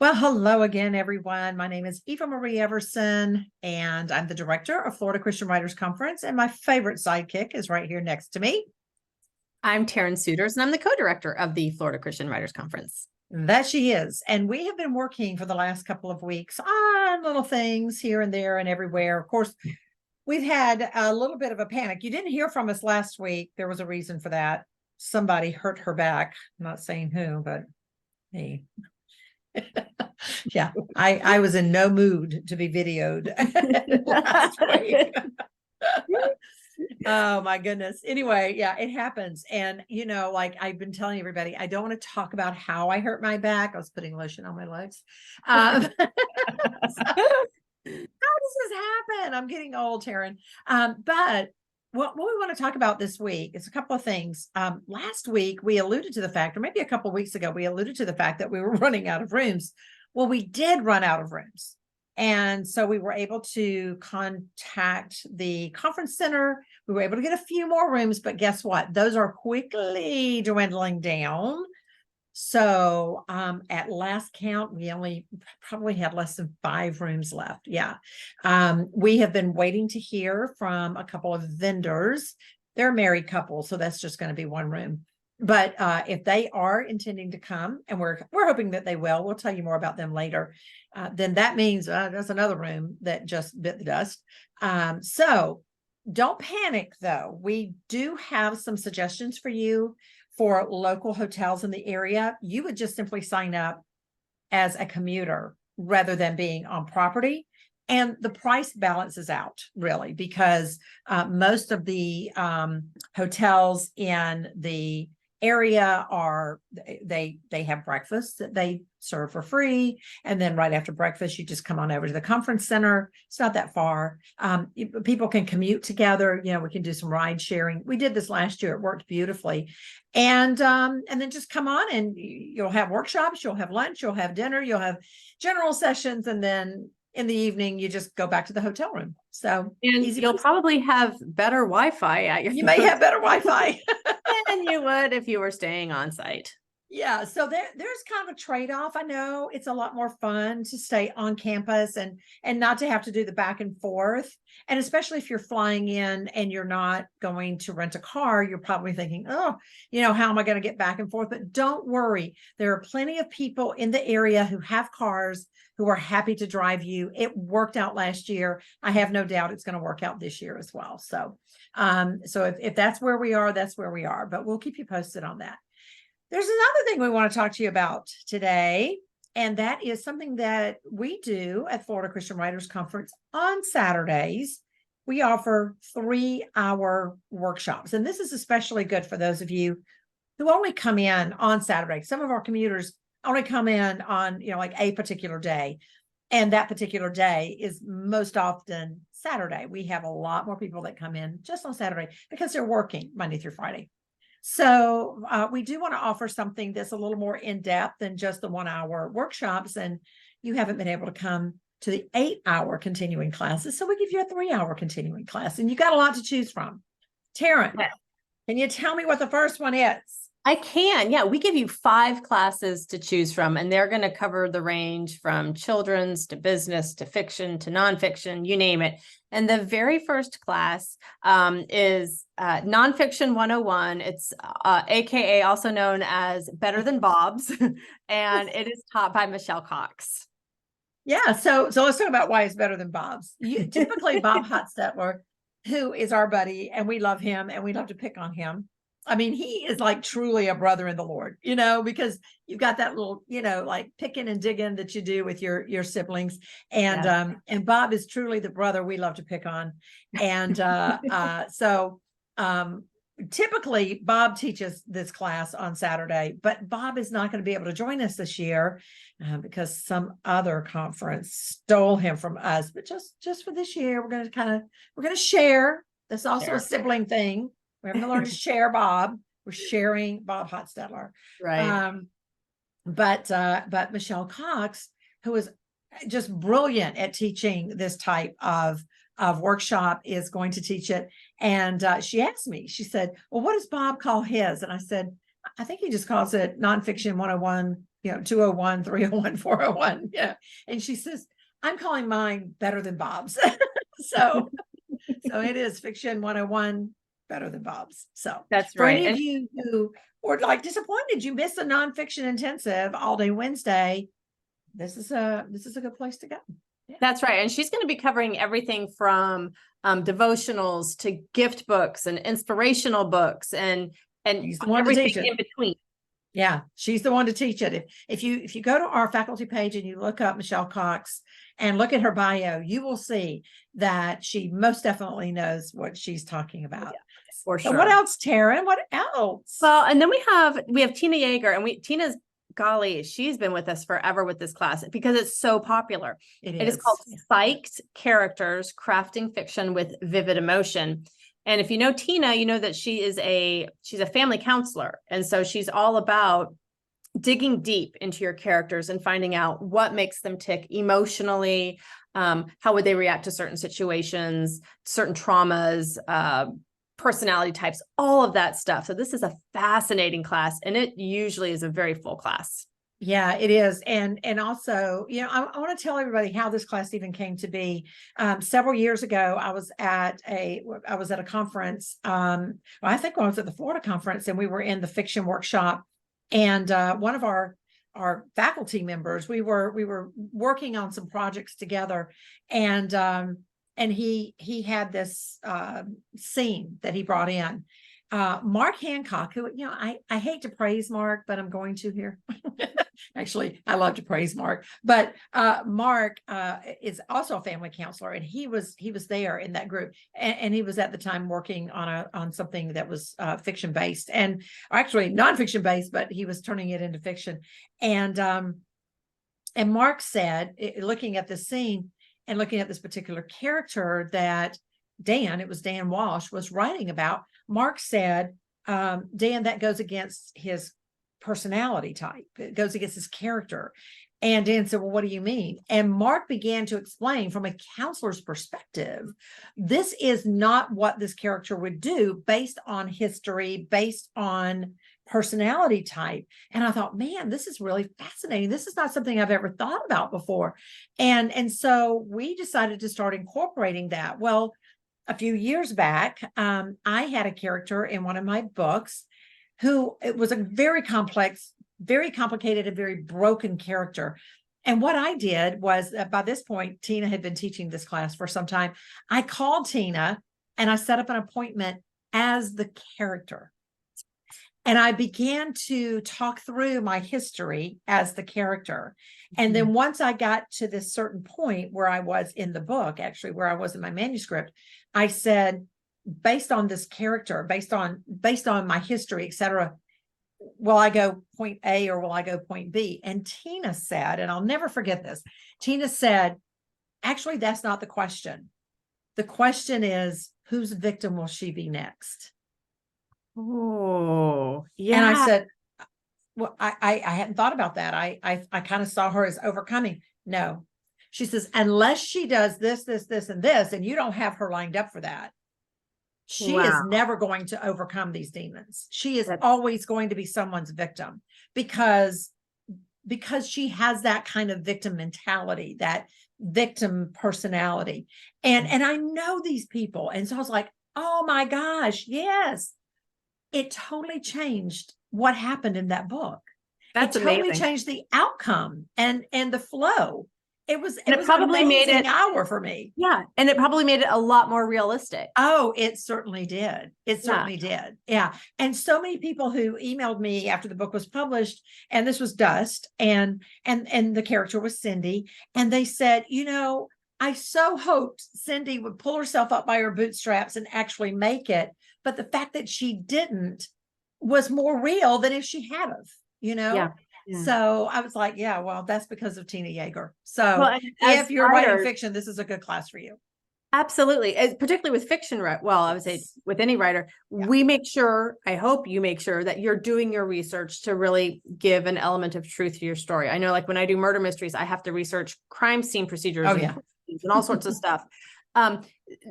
Well, hello again, everyone. My name is Eva Marie Everson, and I'm the director of Florida Christian Writers Conference. And my favorite sidekick is right here next to me. I'm Taryn Souders, and I'm the co-director of the Florida Christian Writers Conference. That she is. And we have been working for the last couple of weeks on little things here and there and everywhere. Of course, we've had a little bit of a panic. You didn't hear from us last week. There was a reason for that. Somebody hurt her back. I'm not saying who, but me. Yeah, I was in no mood to be videoed last week. Oh my goodness. Anyway, yeah, it happens. And like I've been telling everybody, I don't want to talk about how I hurt my back. I was putting lotion on my legs. How does this happen? I'm getting old, Taryn. But what we want to talk about this week is a couple of things. Last week we alluded to the fact, or maybe a couple of weeks ago, we alluded to the fact that we were running out of rooms. Well, we did run out of rooms. And so we were able to contact the conference center. We were able to get a few more rooms, but guess what? Those are quickly dwindling down. So at last count, we only probably had less than 5 rooms left. Yeah. We have been waiting to hear from a couple of vendors. They're a married couple, so that's just going to be one room. But if they are intending to come, and we're hoping that they will, we'll tell you more about them later. Then that means there's another room that just bit the dust. So don't panic, though. We do have some suggestions for you for local hotels in the area. You would just simply sign up as a commuter rather than being on property. And the price balances out, really, because most of the hotels in the area they have breakfast that they serve for free, and then right after breakfast you just come on over to the conference center. It's not that far. People can commute together. We can do some ride sharing. We did this last year. It worked beautifully. And then just come on, and you'll have workshops, you'll have lunch, you'll have dinner, you'll have general sessions, and then in the evening you just go back to the hotel room. So easy. You'll probably have better Wi-Fi at your. You may have better Wi-Fi than you would if you were staying on site. Yeah, so there's kind of a trade-off. I know it's a lot more fun to stay on campus and not to have to do the back and forth. And especially if you're flying in and you're not going to rent a car, you're probably thinking, oh, how am I going to get back and forth? But don't worry. There are plenty of people in the area who have cars who are happy to drive you. It worked out last year. I have no doubt it's going to work out this year as well. So, if that's where we are, that's where we are. But we'll keep you posted on that. There's another thing we want to talk to you about today, and that is something that we do at Florida Christian Writers Conference on Saturdays. We offer 3-hour workshops, and this is especially good for those of you who only come in on Saturday. Some of our commuters only come in on, like a particular day, and that particular day is most often Saturday. We have a lot more people that come in just on Saturday because they're working Monday through Friday. So we do want to offer something that's a little more in-depth than just the 1-hour workshops. And you haven't been able to come to the 8-hour continuing classes. So we give you a 3-hour continuing class, and you got a lot to choose from. Taryn, can you tell me what the first one is? I can. Yeah, we give you 5 classes to choose from, and they're going to cover the range from children's to business to fiction to nonfiction, you name it. And the very first class is NonFiction 101. It's AKA also known as Better Than Bob's, and it is taught by Michelle Cox. Yeah, so let's talk about why it's better than Bob's. Typically, Bob Hotstetler, who is our buddy, and we love him, and we love to pick on him. I mean, he is like truly a brother in the Lord, because you've got that little, like picking and digging that you do with your siblings. And, yes. And Bob is truly the brother we love to pick on. And, so typically Bob teaches this class on Saturday, but Bob is not going to be able to join us this year because some other conference stole him from us. But just for this year, we're going to share. That's also a sibling thing. We're having to learn to share Bob. We're sharing Bob Hotstetler. Right. But Michelle Cox, who is just brilliant at teaching this type of workshop, is going to teach it. And she asked me, she said, well, what does Bob call his? And I said, I think he just calls it nonfiction 101, 201, 301, 401. Yeah. And she says, I'm calling mine better than Bob's. So it is fiction 101 better than Bob's. So That's for right. any of you who were like disappointed you missed a nonfiction intensive all day Wednesday, this is a good place to go. Yeah. That's right. And she's going to be covering everything from devotionals to gift books and inspirational books and She's the one to everything teach it. in between. Yeah, she's the one to teach it. If you go to our faculty page and you look up Michelle Cox and look at her bio, you will see that she most definitely knows what she's talking about. Yeah, for So sure. what else, Taryn? What else? Well, and then we have Tina Yeager, and Tina's, golly, she's been with us forever with this class because it's so popular. It is called Psyched Characters, Crafting Fiction with Vivid Emotion. And if you know Tina, you know that she's a family counselor. And so she's all about digging deep into your characters and finding out what makes them tick emotionally. How would they react to certain situations, certain traumas, personality types, all of that stuff. So this is a fascinating class, and it usually is a very full class. Yeah, it is. And also, I want to tell everybody how this class even came to be. Several years ago, I was at a conference. I think I was at the Florida conference, and we were in the fiction workshop. And one of our faculty members, we were working on some projects together, and he had this scene that he brought in. Mark Hancock, who, I hate to praise Mark, but I'm going to here. Actually, I love to praise Mark, but Mark is also a family counselor, and he was there in that group, and he was at the time working on something that was fiction based, and actually nonfiction based, but he was turning it into fiction. And Mark said, looking at the scene and looking at this particular character that it was Dan Walsh, was writing about, Mark said, Dan, that goes against his personality type. It goes against his character. And Dan said, well, what do you mean? And Mark began to explain from a counselor's perspective, this is not what this character would do based on history, based on personality type. And I thought, man, this is really fascinating. This is not something I've ever thought about before. And so we decided to start incorporating that. Well, a few years back, I had a character in one of my books who, it was a very complex, very complicated, and very broken character. And what I did was, by this point, Tina had been teaching this class for some time. I called Tina and I set up an appointment as the character. And I began to talk through my history as the character. And then once I got to this certain point where I was in the book, actually where I was in my manuscript, I said, based on this character, based on my history, etc., will I go point A or will I go point B? And Tina said, and I'll never forget this, Tina said, actually, that's not the question. The question is, whose victim will she be next? Oh, yeah. And I said, well, I hadn't thought about that. I kind of saw her as overcoming. No, she says, unless she does this, this, this, and this, and you don't have her lined up for that, she is never going to overcome these demons. She is always going to be someone's victim because she has that kind of victim mentality, that victim personality. And I know these people. And so I was like, oh my gosh, yes. It totally changed what happened in that book. That's it totally amazing. Changed the outcome and the flow. It was probably made it an hour for me. Yeah. And it probably made it a lot more realistic. Oh, it certainly did. It certainly did. Yeah. And so many people who emailed me after the book was published, and this was Dust, and the character was Cindy, and they said, I so hoped Cindy would pull herself up by her bootstraps and actually make it. But the fact that she didn't was more real than if she had have, Yeah. So I was like, yeah, well, that's because of Tina Yeager. So if you're writing fiction, this is a good class for you. Absolutely. Particularly with fiction, well, I would say with any writer, we make sure, I hope you make sure that you're doing your research to really give an element of truth to your story. I know, like when I do murder mysteries, I have to research crime scene procedures and all sorts of stuff.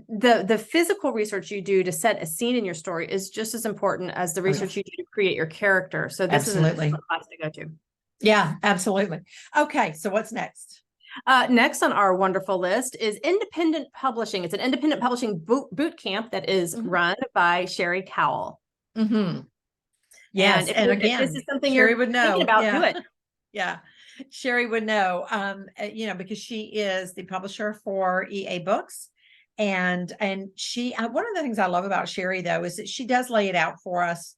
The physical research you do to set a scene in your story is just as important as the research you do to create your character. So this Absolutely. is a class to go to. Yeah, absolutely. Okay, so what's next? Next on our wonderful list is independent publishing. It's an independent publishing boot camp that is run by Sherry Cowell. Yes, and if again, this is something Sherry you're would know. thinking about, do it. Yeah, Sherry would know. Because she is the publisher for EA Books, and she. One of the things I love about Sherry though is that she does lay it out for us,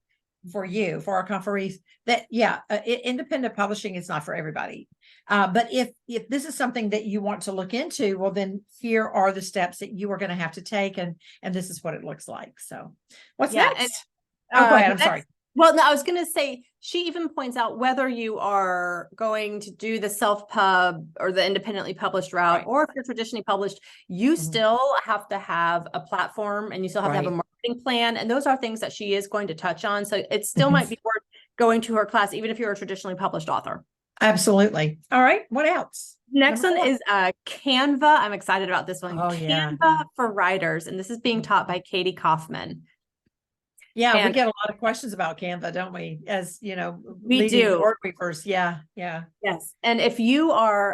for our conferees. That independent publishing is not for everybody. But if this is something that you want to look into, well, then here are the steps that you are going to have to take, and this is what it looks like. So, what's next? Go ahead. I'm sorry. Well, no, I was going to say, she even points out whether you are going to do the self-pub or the independently published route, or if you're traditionally published, you still have to have a platform and you still have to have a marketing plan. And those are things that she is going to touch on. So it still might be worth going to her class, even if you're a traditionally published author. Absolutely. All right. What else? Next one is Canva. I'm excited about this one. Canva for writers. And this is being taught by Katie Kaufman. Yeah, we get a lot of questions about Canva, don't we? As you know, we do. Word weavers. Yeah. Yes. And if you are,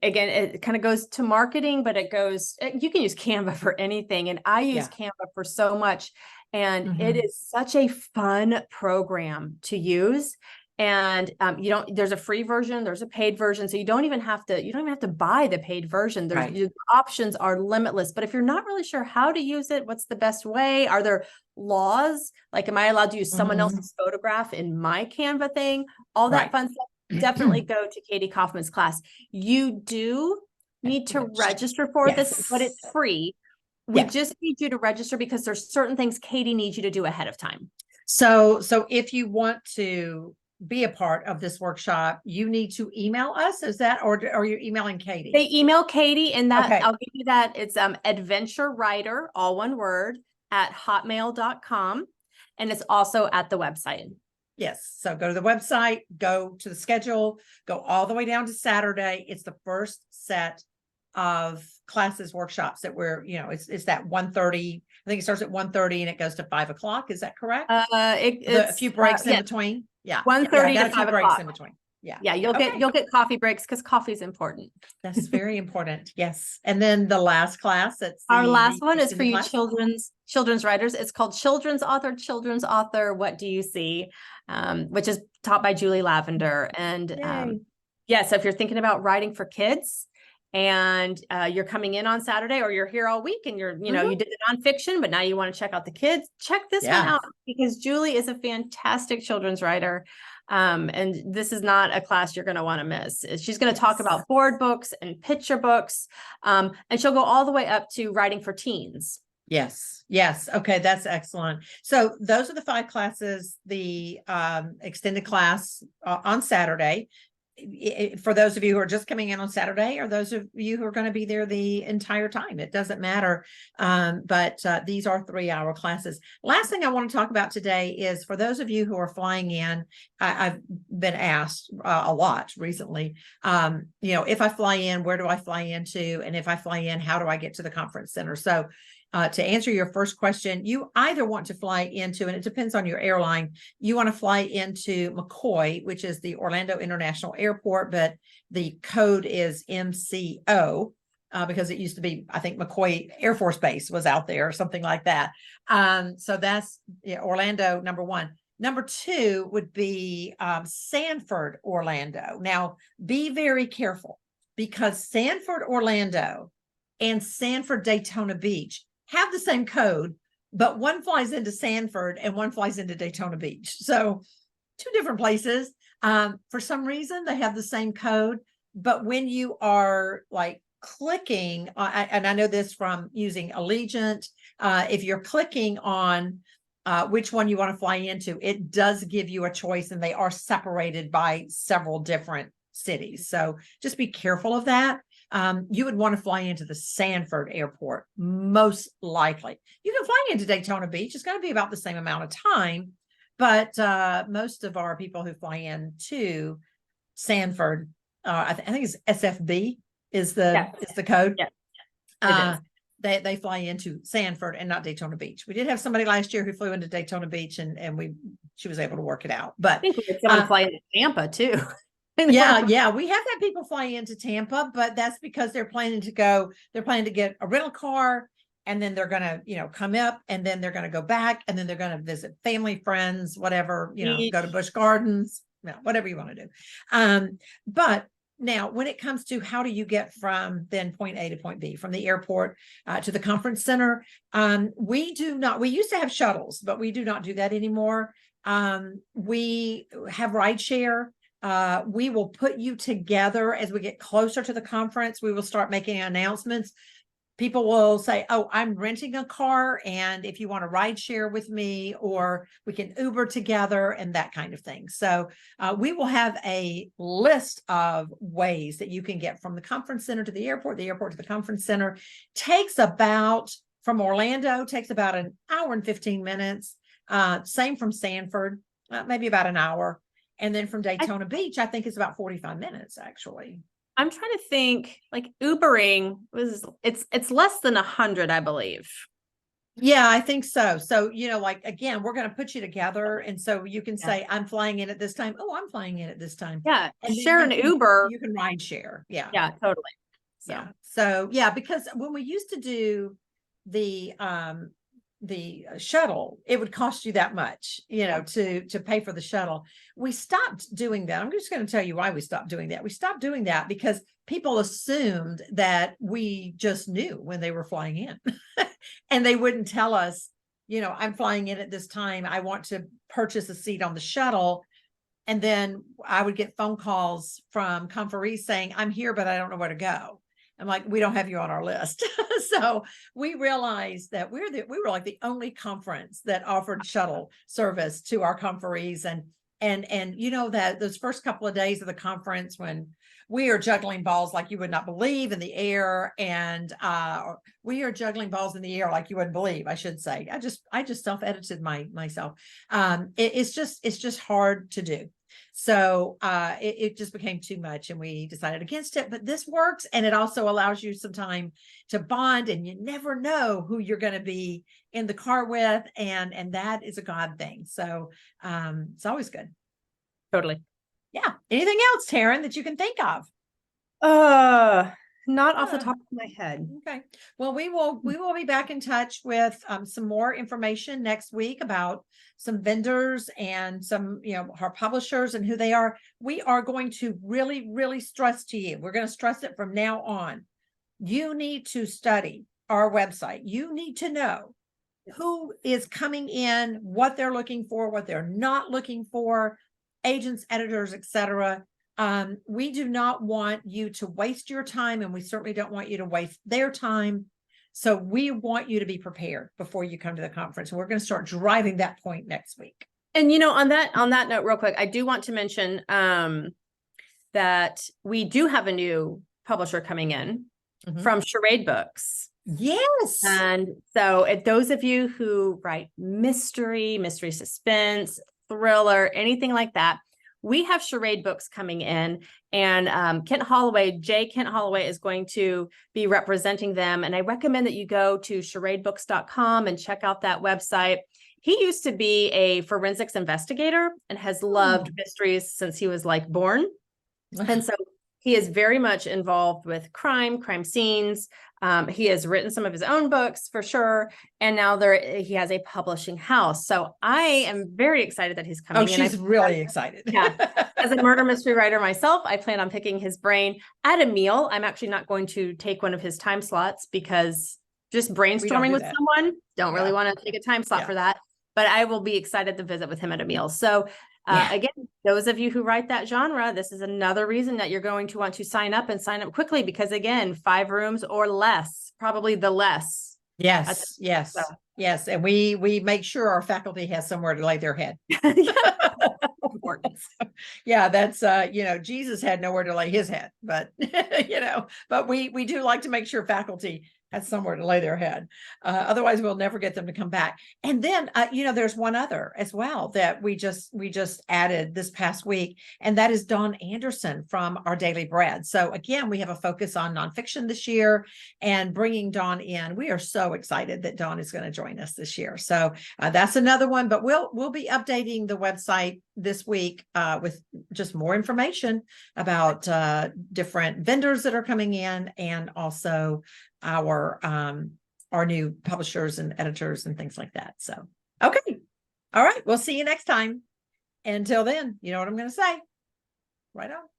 again, it kind of goes to marketing, but you can use Canva for anything. And I use Canva for so much. And it is such a fun program to use. And there's a free version, there's a paid version. So you don't even have to buy the paid version. The options are limitless. But if you're not really sure how to use it, what's the best way? Are there laws? Like, am I allowed to use someone else's photograph in my Canva thing? All that fun stuff. Definitely go to Katie Kaufman's class. You do need to register for this, but it's free. We just need you to register because there's certain things Katie needs you to do ahead of time. So if you want to be a part of this workshop, you need to email us. Is that, or you're emailing Katie? They email Katie, and that I'll give you that. It's adventure writer, all one word, at hotmail.com. And it's also at the website. Yes. So go to the website, go to the schedule, go all the way down to Saturday. It's the first set of classes, workshops that it's that 1:30. I think it starts at 1:30 and it goes to 5 o'clock. Is that correct? It's a few breaks in between. Yeah. 1:30 to 5 o'clock. In between. Yeah. You'll get coffee breaks because coffee is important. That's very important. Yes. And then the last class, our last one is for you children's writers. It's called Children's Author. What do you see? Which is taught by Julie Lavender. And so if you're thinking about writing for kids, and you're coming in on Saturday, or you're here all week, and you did the nonfiction, but now you want to check out the kids, check this one out, because Julie is a fantastic children's writer. And this is not a class you're going to want to miss. She's going to talk about board books and picture books. And she'll go all the way up to writing for teens. Yes. Okay. That's excellent. So those are the 5 classes, the extended class on Saturday. For those of you who are just coming in on Saturday, or those of you who are going to be there the entire time, it doesn't matter. But these are 3-hour classes. Last thing I want to talk about today is for those of you who are flying in. I've been asked a lot recently, if I fly in, where do I fly into? And if I fly in, how do I get to the conference center? So to answer your first question, you either want to fly into, and it depends on your airline, you want to fly into McCoy, which is the Orlando International Airport, but the code is MCO because it used to be, I think McCoy Air Force Base was out there or something like that. So that's Orlando, number 1. Number 2 would be Sanford, Orlando. Now, be very careful because Sanford, Orlando and Sanford, Daytona Beach have the same code, but one flies into Sanford and one flies into Daytona Beach. So 2 different places. For some reason, they have the same code, but when you are like clicking, and I know this from using Allegiant, if you're clicking on which one you want to fly into, it does give you a choice, and they are separated by several different cities. So just be careful of that. You would want to fly into the Sanford Airport, most likely. You can fly into Daytona Beach. It's going to be about the same amount of time, but most of our people who fly in to Sanford, I think it's SFB is the code. Yeah. is. They fly into Sanford and not Daytona Beach. We did have somebody last year who flew into Daytona Beach, and she was able to work it out. I But think we had someone fly into Tampa too. yeah, we have had people fly into Tampa, but that's because they're planning to get a rental car, and then they're gonna, come up, and then they're gonna go back, and then they're gonna visit family, friends, whatever, go to Busch Gardens, whatever you want to do. But now, when it comes to how do you get from then point A to point B, from the airport to the conference center, we used to have shuttles, but we do not do that anymore. We have rideshare. We will put you together as we get closer to the conference. We will start making announcements. People will say, "Oh, I'm renting a car, and if you want to ride share with me, or we can Uber together," and that kind of thing. So we will have a list of ways that you can get from the conference center to the airport to the conference center. From Orlando, takes about an hour and 15 minutes. Same from Sanford, maybe about an hour. And then from Daytona Beach, I think it's about 45 minutes, actually. I'm trying to think, like Ubering it's less than 100, I believe. Yeah, I think so. So, again, we're going to put you together. And so you can say, "I'm flying in at this time." "Oh, I'm flying in at this time." Yeah. And share an Uber. You can ride share. Yeah. Yeah, totally. Yeah. So, yeah, because when we used to do the shuttle, it would cost you that much, to pay for the shuttle. We stopped doing that. I'm just going to tell you why we stopped doing that. We stopped doing that because people assumed that we just knew when they were flying in and they wouldn't tell us, "I'm flying in at this time. I want to purchase a seat on the shuttle." And then I would get phone calls from conferees saying, "I'm here, but I don't know where to go." I'm like, "We don't have you on our list." So we realized that we were like the only conference that offered shuttle service to our conferees. And that those first couple of days of the conference, when we are juggling balls like you would not believe in the air, and we are juggling balls in the air like you wouldn't believe, I should say. I just self-edited myself. It's just hard to do. So it just became too much, and we decided against it. But this works, and it also allows you some time to bond, and you never know who you're going to be in the car with, and that is a God thing. So it's always good. Totally. Yeah. Anything else, Taryn, that you can think of? Not off the top of my head. Okay. Well, we will be back in touch with some more information next week about some vendors and some, our publishers and who they are. We are going to really, really stress to you. We're going to stress it from now on. You need to study our website. You need to know who is coming in, what they're looking for, what they're not looking for, agents, editors, etc. We do not want you to waste your time, and we certainly don't want you to waste their time. So we want you to be prepared before you come to the conference. And we're going to start driving that point next week. And on that note, real quick, I do want to mention that we do have a new publisher coming in from Charade Books. Yes. And so those of you who write mystery suspense, thriller, anything like that, we have Charade Books coming in, and Kent Holloway is going to be representing them. And I recommend that you go to charadebooks.com and check out that website. He used to be a forensics investigator and has loved mysteries since he was born. And so he is very much involved with crime scenes. He has written some of his own books for sure. And now he has a publishing house. So I am very excited that he's coming in. She's really excited. Yeah. As a murder mystery writer myself, I plan on picking his brain at a meal. I'm actually not going to take one of his time slots because just brainstorming with someone, don't really want to take a time slot for that. But I will be excited to visit with him at a meal. So again, those of you who write that genre, this is another reason that you're going to want to sign up quickly, because again, 5 rooms or less, probably the less. Yes. Yes. And we make sure our faculty has somewhere to lay their head. Important. Yeah, that's Jesus had nowhere to lay his head, but but we do like to make sure faculty has somewhere to lay their head. Otherwise, we'll never get them to come back. And then, there's one other as well that we just added this past week, and that is Dawn Anderson from Our Daily Bread. So again, we have a focus on nonfiction this year and bringing Dawn in. We are so excited that Dawn is going to join us this year. So that's another one, but we'll be updating the website this week with just more information about different vendors that are coming in, and also our new publishers and editors and things like that. So, okay. All right. We'll see you next time. Until then, you know what I'm going to say. Right on.